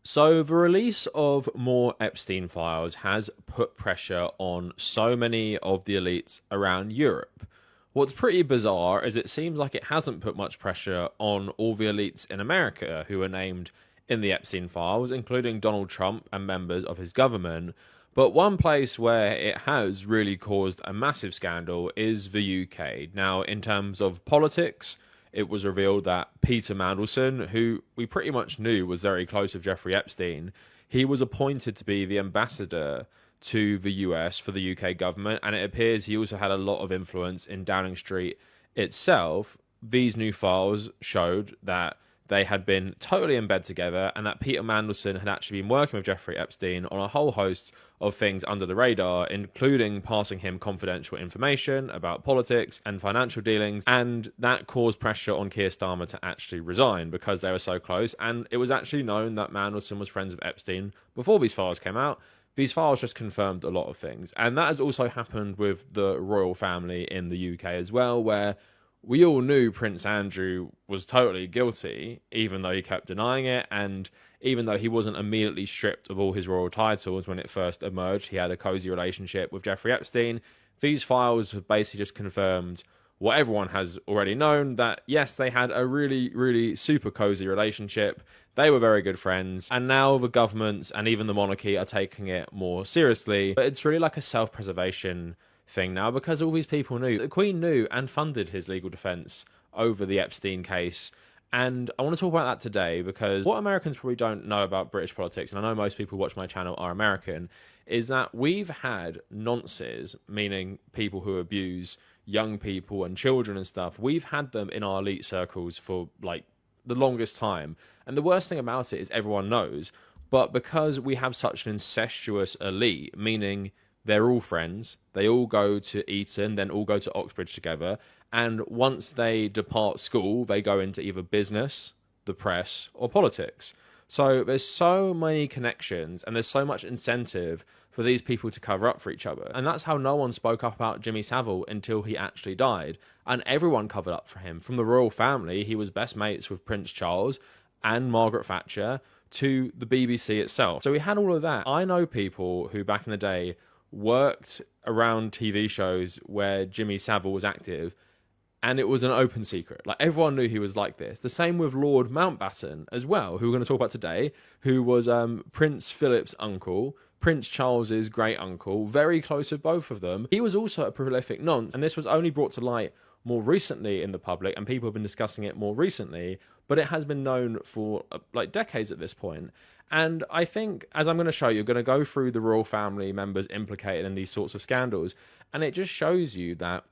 So, the release of more Epstein files has put pressure on so many of the elites around Europe. What's pretty bizarre is it seems like it hasn't put much pressure on all the elites in America who are named in the Epstein files, including Donald Trump and members of his government. But one place where it has really caused a massive scandal is the UK. Now, in terms of politics, it was revealed that Peter Mandelson, who we pretty much knew was very close with Jeffrey Epstein, he was appointed to be the ambassador to the US for the UK government, and it appears he also had a lot of influence in Downing Street itself. These new files showed that they had been totally in bed together and that Peter Mandelson had actually been working with Jeffrey Epstein on a whole host of things under the radar, including passing him confidential information about politics and financial dealings. And that caused pressure on Keir Starmer to actually resign because they were so close. And it was actually known that Mandelson was friends with Epstein before these files came out. These files just confirmed a lot of things. And that has also happened with the royal family in the UK as well, where we all knew Prince Andrew was totally guilty, even though he kept denying it, and even though he wasn't immediately stripped of all his royal titles when it first emerged, he had a cozy relationship with Jeffrey Epstein. These files have basically just confirmed what everyone has already known, that yes, they had a really, really super cozy relationship. They were very good friends, and now the governments and even the monarchy are taking it more seriously. But it's really like a self-preservation thing now, because all these people knew. The Queen knew and funded his legal defense over the Epstein case. And I want to talk about that today because what Americans probably don't know about British politics, and I know most people who watch my channel are American, is that we've had nonces, meaning people who abuse young people and children and stuff. We've had them in our elite circles for like the longest time. And the worst thing about it is everyone knows. But because we have such an incestuous elite, meaning they're all friends, they all go to Eton, then all go to Oxbridge together, and once they depart school, they go into either business, the press, or politics. So there's so many connections and there's so much incentive for these people to cover up for each other. And that's how no one spoke up about Jimmy Savile until he actually died. And everyone covered up for him. From the royal family, he was best mates with Prince Charles and Margaret Thatcher, to the BBC itself. So we had all of that. I know people who back in the day worked around TV shows where Jimmy Savile was active, and it was an open secret. Like, everyone knew he was like this. The same with Lord Mountbatten as well, who we're going to talk about today, who was Prince Philip's uncle, Prince Charles's great uncle, very close with both of them. He was also a prolific nonce, and this was only brought to light more recently in the public, and people have been discussing it more recently, but it has been known for like decades at this point. And I think, as I'm going to show you, I'm going to go through the royal family members implicated in these sorts of scandals, and it just shows you that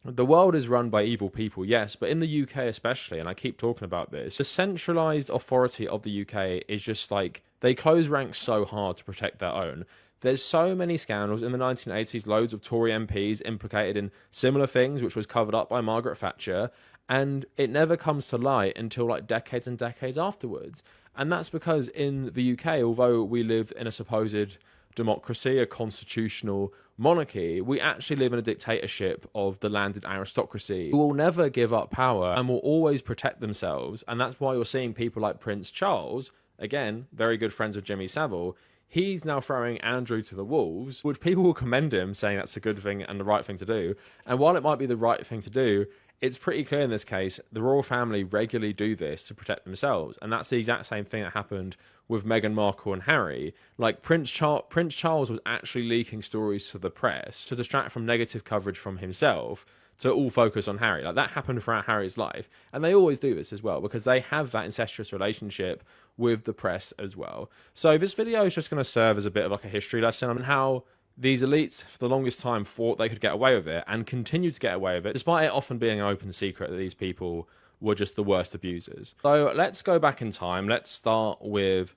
the world is run by evil people, yes, but in the UK especially, and I keep talking about this, the centralised authority of the UK is just like, they close ranks so hard to protect their own. There's so many scandals. In the 1980s, loads of Tory MPs implicated in similar things, which was covered up by Margaret Thatcher, and it never comes to light until like decades and decades afterwards. And that's because in the UK, although we live in a supposed democracy, a constitutional monarchy, we actually live in a dictatorship of the landed aristocracy who will never give up power and will always protect themselves. And that's why you're seeing people like Prince Charles, again, very good friends with Jimmy Savile. He's now throwing Andrew to the wolves, which people will commend him, saying that's a good thing and the right thing to do. And while it might be the right thing to do, it's pretty clear in this case, the royal family regularly do this to protect themselves. And that's the exact same thing that happened with Meghan Markle and Harry. Like, Prince Charles was actually leaking stories to the press to distract from negative coverage from himself, to all focus on Harry. Like, that happened throughout Harry's life. And they always do this as well, because they have that incestuous relationship with the press as well. So this video is just going to serve as a bit of like a history lesson on how these elites for the longest time thought they could get away with it and continue to get away with it, despite it often being an open secret that these people were just the worst abusers. So let's go back in time. Let's start with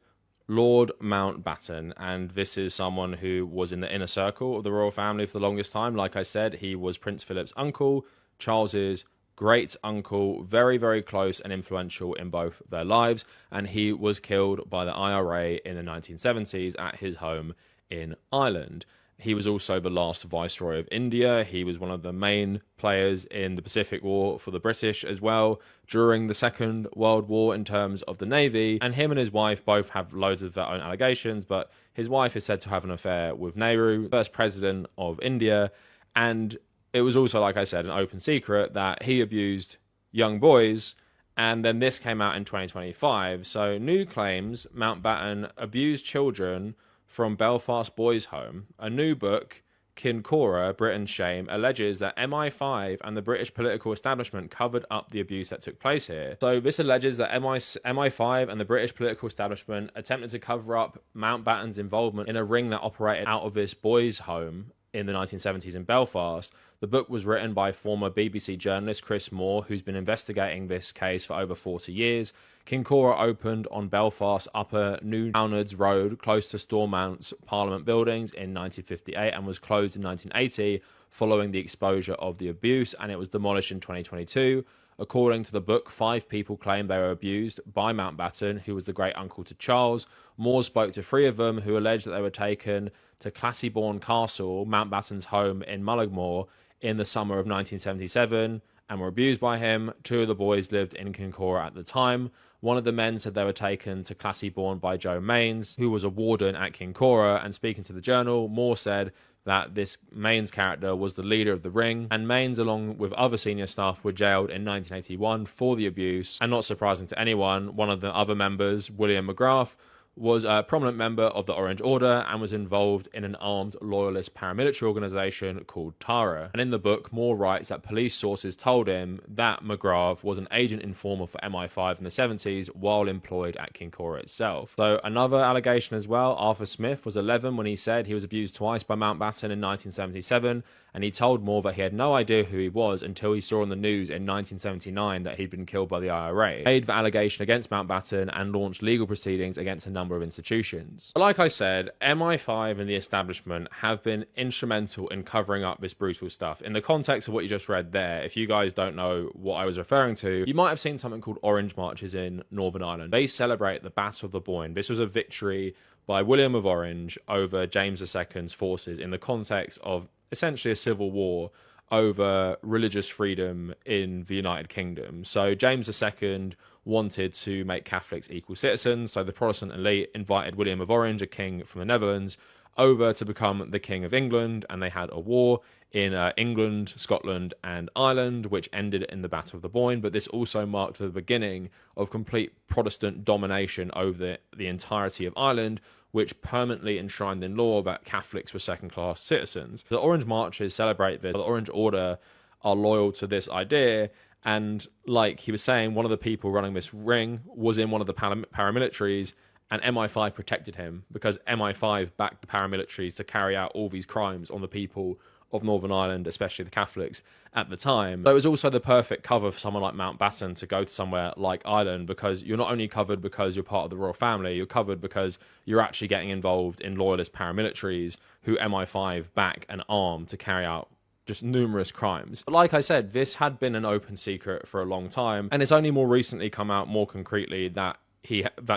Lord Mountbatten, and this is someone who was in the inner circle of the royal family for the longest time. Like I said, he was Prince Philip's uncle, Charles's great uncle, very, very close and influential in both their lives, and he was killed by the IRA in the 1970s at his home in Ireland. He was also the last Viceroy of India. He was one of the main players in the Pacific War for the British as well during the Second World War in terms of the Navy. And him and his wife both have loads of their own allegations, but his wife is said to have an affair with Nehru, first president of India. And it was also, like I said, an open secret that he abused young boys. And then this came out in 2025. So new claims Mountbatten abused children from Belfast Boys Home. A new book, Kincora, Britain's Shame, alleges that MI5 and the British political establishment covered up the abuse that took place here. So this alleges that MI5 and the British political establishment attempted to cover up Mountbatten's involvement in a ring that operated out of this boys' home in the 1970s in Belfast. The book was written by former BBC journalist Chris Moore, who's been investigating this case for over 40 years. Kincora opened on Belfast's Upper New Downards Road, close to Stormount's Parliament buildings in 1958 and was closed in 1980 following the exposure of the abuse, and it was demolished in 2022. According to the book, 5 people claimed they were abused by Mountbatten, who was the great uncle to Charles. Moore spoke to 3 of them, who alleged that they were taken to Classybourne Castle, Mountbatten's home in Mullaghmore, in the summer of 1977 and were abused by him. 2 of the boys lived in Kincora at the time. One of the men said they were taken to Classybourne by Joe Mains, who was a warden at Kincora, and speaking to the Journal, Moore said that this Mains character was the leader of the ring, and Mains, along with other senior staff, were jailed in 1981 for the abuse. And not surprising to anyone, one of the other members, William McGrath, was a prominent member of the Orange Order and was involved in an armed loyalist paramilitary organisation called Tara. And in the book, Moore writes that police sources told him that McGrath was an agent informer for MI5 in the 70s while employed at Kincora itself. So another allegation as well, Arthur Smith was 11 when he said he was abused twice by Mountbatten in 1977, and he told Moore that he had no idea who he was until he saw on the news in 1979 that he'd been killed by the IRA. He made the allegation against Mountbatten and launched legal proceedings against a number of institutions. But like I said, MI5 and the establishment have been instrumental in covering up this brutal stuff. In the context of what you just read there, if you guys don't know what I was referring to, you might have seen something called Orange Marches in Northern Ireland. They celebrate the Battle of the Boyne. This was a victory by William of Orange over James II's forces in the context of essentially a civil war over religious freedom in the United Kingdom. So James II wanted to make Catholics equal citizens, so the Protestant elite invited William of Orange, a king from the Netherlands, over to become the King of England, and they had a war in England, Scotland, and Ireland, which ended in the Battle of the Boyne. But this also marked the beginning of complete Protestant domination over the entirety of Ireland, which permanently enshrined in law that Catholics were second-class citizens. The Orange Marches celebrate this. The Orange Order are loyal to this idea, and like he was saying, one of the people running this ring was in one of the paramilitaries, and MI5 protected him because MI5 backed the paramilitaries to carry out all these crimes on the people of Northern Ireland, especially the Catholics at the time. So it was also the perfect cover for someone like Mountbatten to go to somewhere like Ireland, because you're not only covered because you're part of the royal family, you're covered because you're actually getting involved in loyalist paramilitaries who MI5 back and arm to carry out just numerous crimes. But like I said, this had been an open secret for a long time, and it's only more recently come out more concretely that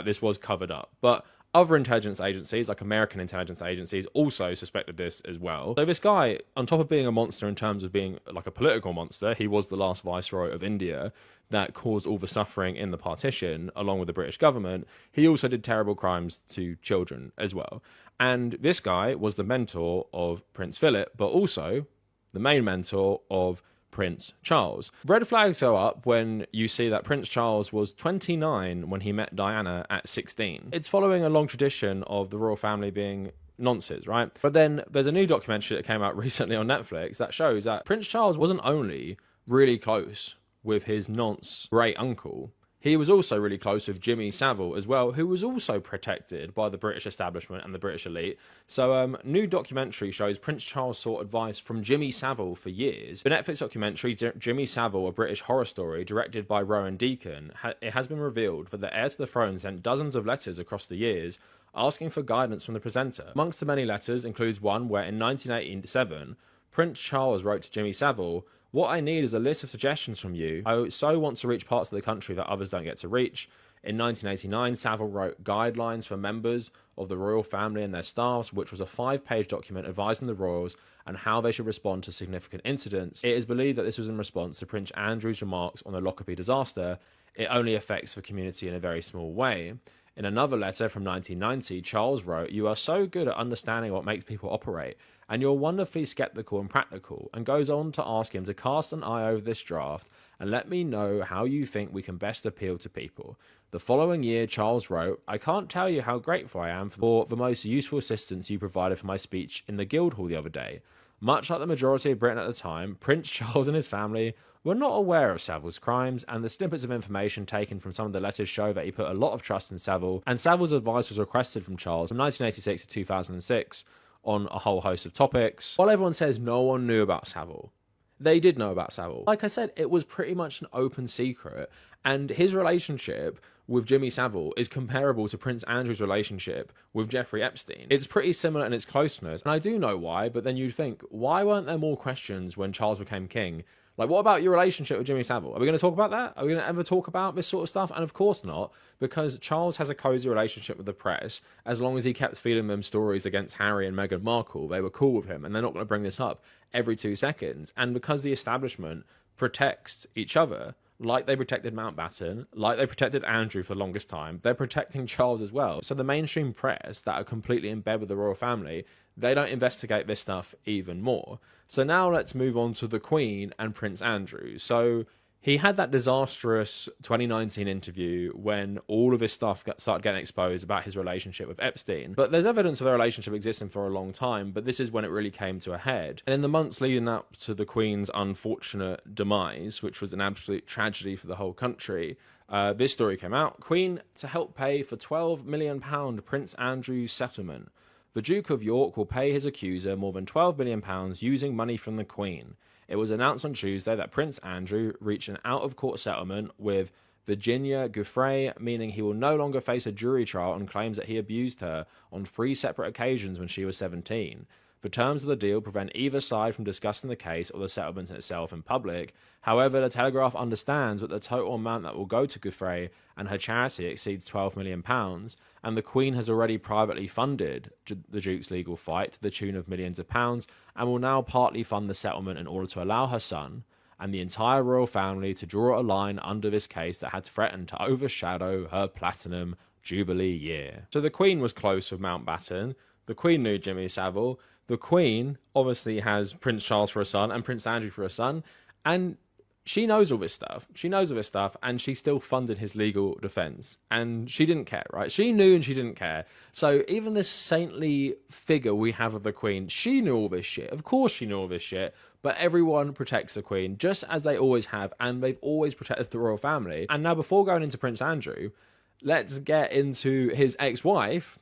this was covered up. But other intelligence agencies, like American intelligence agencies, also suspected this as well. So this guy, on top of being a monster in terms of being like a political monster, he was the last viceroy of India that caused all the suffering in the partition, along with the British government. He also did terrible crimes to children as well. And this guy was the mentor of Prince Philip, but also the main mentor of Prince Charles. Red flags go up when you see that Prince Charles was 29 when he met Diana at 16. It's following a long tradition of the royal family being nonces, right? But then there's a new documentary that came out recently on Netflix that shows that Prince Charles wasn't only really close with his nonce great uncle, he was also really close with Jimmy Savile as well, who was also protected by the British establishment and the British elite. So, new documentary shows Prince Charles sought advice from Jimmy Savile for years. The Netflix documentary, Jimmy Savile, A British Horror Story, directed by Rowan Deacon, it has been revealed that the heir to the throne sent dozens of letters across the years asking for guidance from the presenter. Amongst the many letters includes one where in 1987, Prince Charles wrote to Jimmy Savile, "What I need is a list of suggestions from you. I so want to reach parts of the country that others don't get to reach. In 1989, Savile wrote Guidelines for Members of the Royal Family and Their Staffs, which was a 5-page document advising the royals and how they should respond to significant incidents. It is believed that this was in response to Prince Andrew's remarks on the Lockerbie disaster. It only affects the community in a very small way. In another letter from 1990, Charles wrote, "You are so good at understanding what makes people operate, and you're wonderfully skeptical and practical," and goes on to ask him to cast an eye over this draft and let me know how you think we can best appeal to people. The following year, Charles wrote, "I can't tell you how grateful I am for the most useful assistance you provided for my speech in the Guildhall the other day. Much like the majority of Britain at the time, Prince Charles and his family were not aware of Savile's crimes, and the snippets of information taken from some of the letters show that he put a lot of trust in Savile, and Savile's advice was requested from Charles from 1986 to 2006 on a whole host of topics." While everyone says no one knew about Savile, they did know about Savile. Like I said, it was pretty much an open secret, and his relationship with Jimmy Savile is comparable to Prince Andrew's relationship with Jeffrey Epstein. It's pretty similar in its closeness, and I do know why, but then you'd think, why weren't there more questions when Charles became king? Like, what about your relationship with Jimmy Savile? Are we going to talk about that? Are we going to ever talk about this sort of stuff? And of course not, because Charles has a cozy relationship with the press. As long as he kept feeding them stories against Harry and Meghan Markle, they were cool with him, and they're not going to bring this up every 2 seconds. And because the establishment protects each other, like they protected Mountbatten, like they protected Andrew for the longest time, they're protecting Charles as well. So the mainstream press that are completely in bed with the royal family, they don't investigate this stuff even more. So now let's move on to the Queen and Prince Andrew. So he had that disastrous 2019 interview when all of his stuff started getting exposed about his relationship with Epstein. But there's evidence of their relationship existing for a long time, but this is when it really came to a head. And in the months leading up to the Queen's unfortunate demise, which was an absolute tragedy for the whole country, this story came out. Queen to help pay for £12 million Prince Andrew's settlement. The Duke of York will pay his accuser more than £12 million using money from the Queen. It was announced on Tuesday that Prince Andrew reached an out-of-court settlement with Virginia Giuffre, meaning he will no longer face a jury trial on claims that he abused her on 3 separate occasions when she was 17. The terms of the deal prevent either side from discussing the case or the settlement itself in public. However, the Telegraph understands that the total amount that will go to Giuffre and her charity exceeds £12 million, and the Queen has already privately funded the Duke's legal fight to the tune of millions of pounds, and will now partly fund the settlement in order to allow her son and the entire royal family to draw a line under this case that had threatened to overshadow her platinum jubilee year. So the Queen was close with Mountbatten. The Queen knew Jimmy Savile. The Queen obviously has Prince Charles for a son and Prince Andrew for a son, and she knows all this stuff. She knows all this stuff, and she still funded his legal defense. And she didn't care, right? She knew and she didn't care. So even this saintly figure we have of the Queen, she knew all this shit. Of course she knew all this shit, but everyone protects the Queen, just as they always have, and they've always protected the royal family. And now, before going into Prince Andrew, let's get into his ex-wife,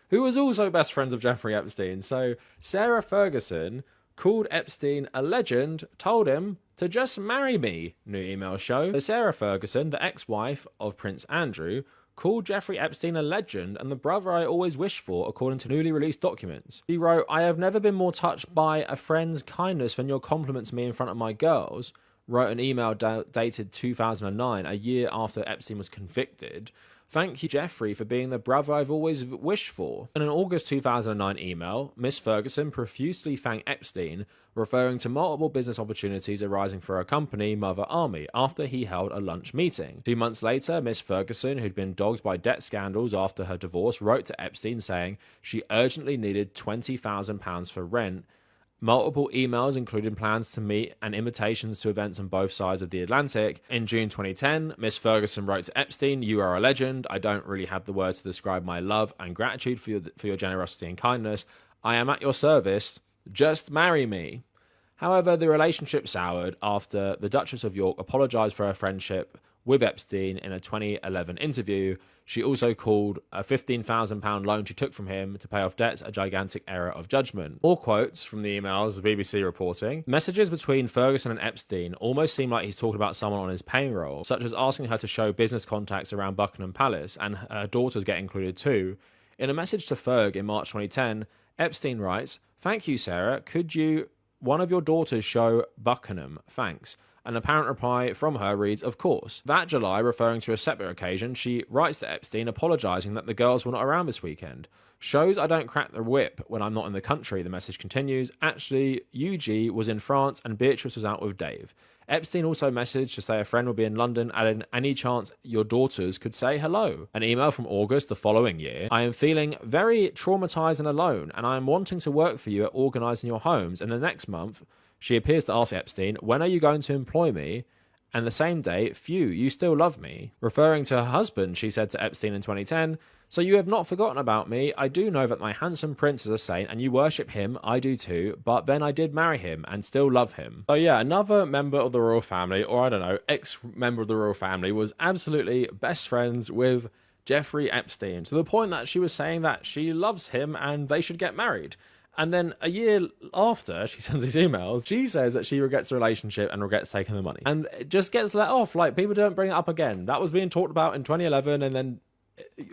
who was also best friends of Jeffrey Epstein. So Sarah Ferguson called Epstein a legend, told him to just marry me, new emails show. So Sarah Ferguson, the ex-wife of Prince Andrew, called Jeffrey Epstein a legend and the brother I always wished for, according to newly released documents. She wrote, "I have never been more touched by a friend's kindness than your compliment to me in front of my girls," wrote an email dated 2009, a year after Epstein was convicted. "Thank you, Jeffrey, for being the brother I've always wished for." In an August 2009 email, Miss Ferguson profusely thanked Epstein, referring to multiple business opportunities arising for her company, Mother Army, after he held a lunch meeting. 2 months later, Miss Ferguson, who'd been dogged by debt scandals after her divorce, wrote to Epstein saying she urgently needed £20,000 for rent. Multiple emails including plans to meet and invitations to events on both sides of the Atlantic. In June 2010, Miss Ferguson wrote to Epstein, "You are a legend. I don't really have the words to describe my love and gratitude for your generosity and kindness. I am at your service. Just marry me." However, the relationship soured after the Duchess of York apologised for her friendship with Epstein in a 2011 interview. She also called a £15,000 loan she took from him to pay off debts a gigantic error of judgment. More quotes from the emails, the BBC reporting. Messages between Ferguson and Epstein almost seem like he's talking about someone on his payroll, such as asking her to show business contacts around Buckingham Palace, and her daughters get included too. In a message to Ferg in March 2010, Epstein writes, "Thank you, Sarah. Could one of your daughters show Buckingham? Thanks. An apparent reply from her reads, "Of course." That July, referring to a separate occasion, she writes to Epstein apologising that the girls were not around this weekend. "Shows I don't crack the whip when I'm not in the country," the message continues. "Actually, UG was in France and Beatrice was out with Dave." Epstein also messaged to say a friend will be in London and any chance your daughters could say hello. An email from August the following year. "I am feeling very traumatized and alone, and I am wanting to work for you at organising your homes. And the next month, she appears to ask Epstein, when are you going to employ me? And the same day, phew, you still love me." Referring to her husband, she said to Epstein in 2010, "So you have not forgotten about me. I do know that my handsome prince is a saint and you worship him. I do too. But then I did marry him and still love him." So yeah, another member of the royal family, or I don't know, ex-member of the royal family, was absolutely best friends with Jeffrey Epstein, to the point that she was saying that she loves him and they should get married. And then a year after she sends these emails, she says that she regrets the relationship and regrets taking the money. And it just gets let off. Like, people don't bring it up again. That was being talked about in 2011, and then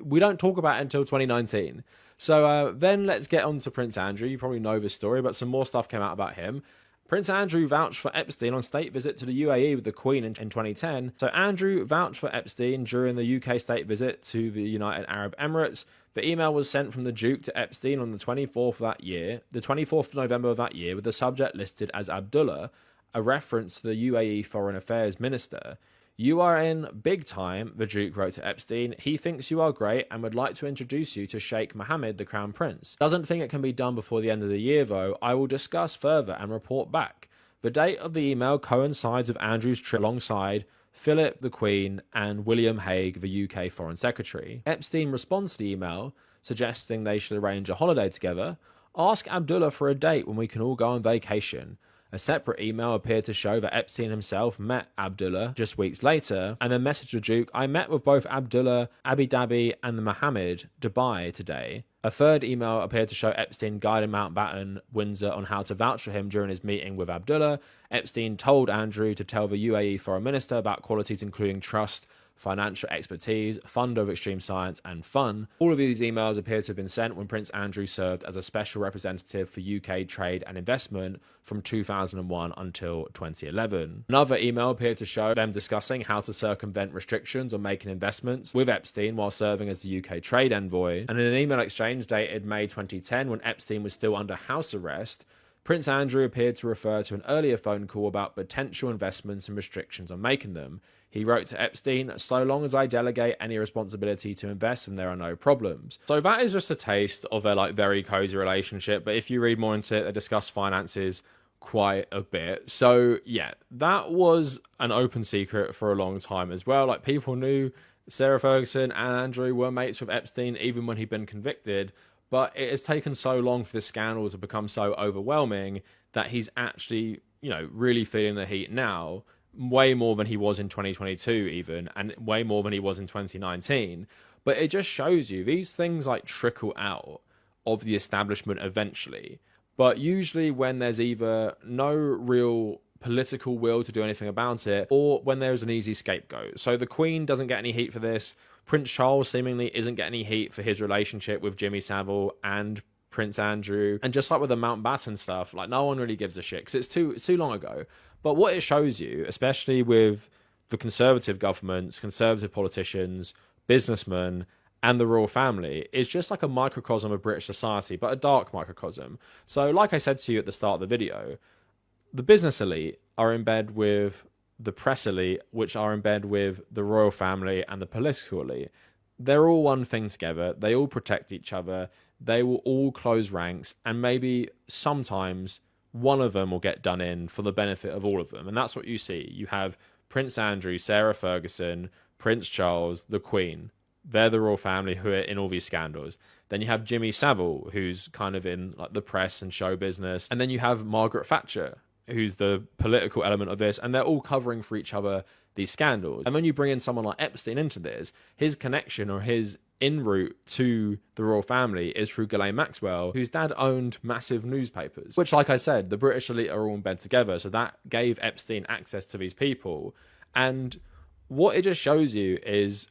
we don't talk about it until 2019. So then let's get on to Prince Andrew. You probably know this story, but some more stuff came out about him. Prince Andrew vouched for Epstein on state visit to the UAE with the Queen in 2010. So Andrew vouched for Epstein during the UK state visit to the United Arab Emirates. The email was sent from the Duke to Epstein on the 24th of that year, the 24th of November of that year, with the subject listed as Abdullah, a reference to the UAE Foreign Affairs Minister. "You are in big time," the Duke wrote to Epstein. "He thinks you are great and would like to introduce you to Sheikh Mohammed, the Crown Prince. Doesn't think it can be done before the end of the year, though. I will discuss further and report back." The date of the email coincides with Andrew's trip alongside Philip, the Queen, and William Hague, the UK Foreign Secretary. Epstein responds to the email, suggesting they should arrange a holiday together. "Ask Abdullah for a date when we can all go on vacation." A separate email appeared to show that Epstein himself met Abdullah just weeks later, and then messaged the Duke, "I met with both Abdullah, Abu Dhabi, and the Mohammed, Dubai, today." A third email appeared to show Epstein guiding Mountbatten, Windsor, on how to vouch for him during his meeting with Abdullah. Epstein told Andrew to tell the UAE Foreign Minister about qualities including trust, financial expertise, fund of extreme science, and fun. All of these emails appear to have been sent when Prince Andrew served as a special representative for UK trade and investment from 2001 until 2011. Another email appeared to show them discussing how to circumvent restrictions on making investments with Epstein while serving as the UK trade envoy. And in an email exchange dated May 2010, when Epstein was still under house arrest, Prince Andrew appeared to refer to an earlier phone call about potential investments and restrictions on making them. He wrote to Epstein, "So long as I delegate any responsibility to invest, then there are no problems." So that is just a taste of their very cozy relationship. But if you read more into it, they discuss finances quite a bit. So yeah, that was an open secret for a long time as well. People knew Sarah Ferguson and Andrew were mates with Epstein even when he'd been convicted. But it has taken so long for this scandal to become so overwhelming that he's actually, really feeling the heat now, way more than he was in 2022 even, and way more than he was in 2019. But it just shows you these things trickle out of the establishment eventually. But usually when there's either no real political will to do anything about it, or when there's an easy scapegoat. So the Queen doesn't get any heat for this. Prince Charles seemingly isn't getting any heat for his relationship with Jimmy Savile and Prince Andrew. And just like with the Mountbatten stuff, no one really gives a shit because it's too long ago. But what it shows you, especially with the conservative governments, conservative politicians, businessmen, and the royal family, is just a microcosm of British society, but a dark microcosm. So like I said to you at the start of the video, the business elite are in bed with the press elite, which are in bed with the royal family and the political elite. They're all one thing together. They all protect each other. They will all close ranks, and maybe sometimes one of them will get done in for the benefit of all of them. And that's what you see. You have Prince Andrew, Sarah Ferguson, Prince Charles, the Queen. They're the royal family who are in all these scandals. Then you have Jimmy Savile, who's kind of in the press and show business. And then you have Margaret Thatcher, who's the political element of this, and they're all covering for each other these scandals. And when you bring in someone like Epstein into this, his connection or his en route to the royal family is through Ghislaine Maxwell, whose dad owned massive newspapers, which, like I said, the British elite are all in bed together, so that gave Epstein access to these people. And what it just shows you is,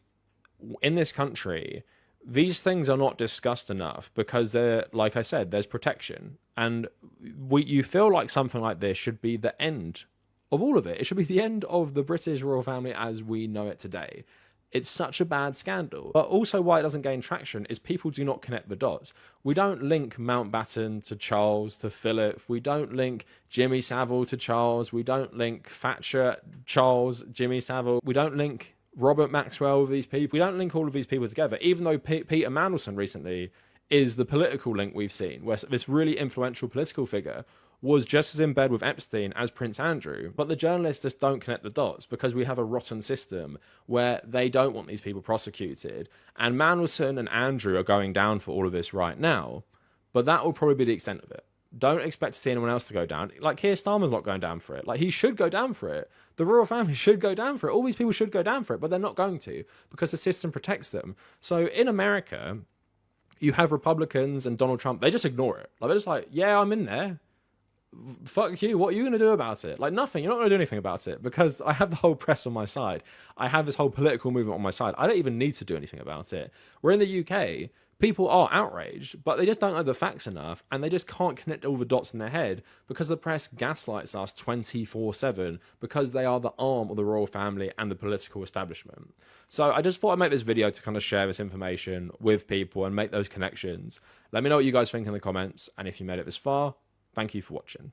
in this country, these things are not discussed enough because they're, like I said, there's protection. And you feel like something like this should be the end of all of it. It should be the end of the British royal family as we know it today. It's such a bad scandal. But also why it doesn't gain traction is people do not connect the dots. We don't link Mountbatten to Charles to Philip. We don't link Jimmy Savile to Charles. We don't link Thatcher, Charles, Jimmy Savile. We don't link Robert Maxwell with these people. We don't link all of these people together, even though Peter Mandelson recently is the political link we've seen, where this really influential political figure was just as in bed with Epstein as Prince Andrew. But the journalists just don't connect the dots because we have a rotten system where they don't want these people prosecuted. And Mandelson and Andrew are going down for all of this right now, but that will probably be the extent of it. Don't expect to see anyone else to go down. Like, Keir Starmer's not going down for it. Like, he should go down for it. The royal family should go down for it. All these people should go down for it, but they're not going to because the system protects them. So in America, you have Republicans and Donald Trump. They just ignore it. Like, they're just like, yeah, I'm in there. Fuck you. What are you going to do about it? Like, nothing. You're not going to do anything about it because I have the whole press on my side. I have this whole political movement on my side. I don't even need to do anything about it. We're in the UK. People are outraged, but they just don't know the facts enough, and they just can't connect all the dots in their head because the press gaslights us 24/7 because they are the arm of the royal family and the political establishment. So I just thought I'd make this video to kind of share this information with people and make those connections. Let me know what you guys think in the comments, and if you made it this far, thank you for watching.